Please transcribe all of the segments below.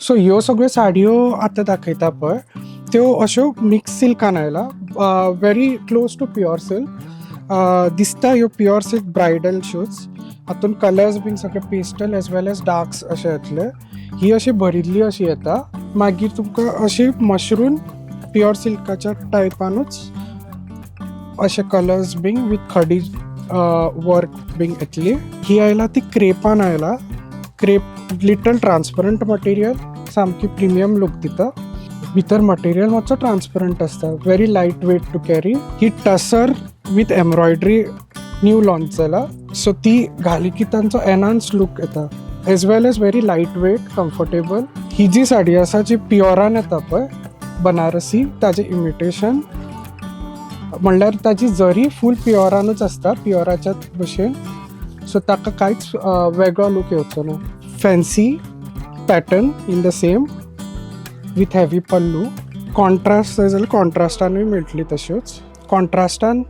So ह्यो सगळ्यो साडयो आतां दाखयता पळय त्यो अश्यो मिक्स सिल्कान आयला, very close to pure silk. दिसता ह्यो प्युअर सिल्क ब्रायडल शूज. हातून कलर्स बीन सगळे pastel as well as darks अशे येतले. ही अशी भरिल्ली अशी येता. मागीर तुमकां अशी मशरूम प्युअर सिल्काच्या टायपानूच अशे कलर्स बीन विथ खडी वर्क बीन येतली. ही आयला ती क्रेपान आयला. क्रेप लिटल ट्रान्सपरंट मटेरियल, सामकी प्रिमियम लूक दिता. भितर मटेरियल मातसो ट्रान्सपरंट आसता, very light weight to carry. ही tussar with embroidery new launch जाला, सो ती घाली की तांचो एनहान्स लूक येता, as well as very light weight, comfortable. ही जी साडी आसा जी प्युअरान येता पळय बनारसी, ताजें इमिटेशन म्हणल्यार ताजी जरी फूल प्युअरानूच आसता, प्युअराच्या भशेन. सो ताका कांयच वेगळो लूक येवचो ना. Fancy pattern in the same with heavy pallu. Contrast जाय जाल्यार कॉन्ट्रास्टानूय मेळटली तश्योच. कॉन्ट्रास्टान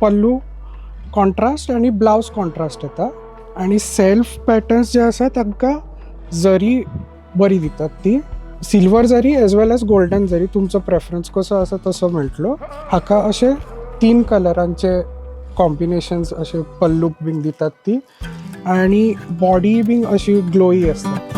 पल्लू कॉन्ट्रास्ट आनी ब्लावज कॉन्ट्रास्ट येता. आनी सेल्फ पॅटर्न्स जे आसा तांकां जरी बरी दितात ती. सिल्वर जरी एज वेल एज गोल्डन जरी, तुमचो प्रेफरन्स कसो आसा तसो मेळटलो. हाका अशे 3 कलरांचे कॉम्बिनेशन्स अशे पल्लूक बीन दितात ती. आनी बॉडी बीन अशी ग्लोई आसता.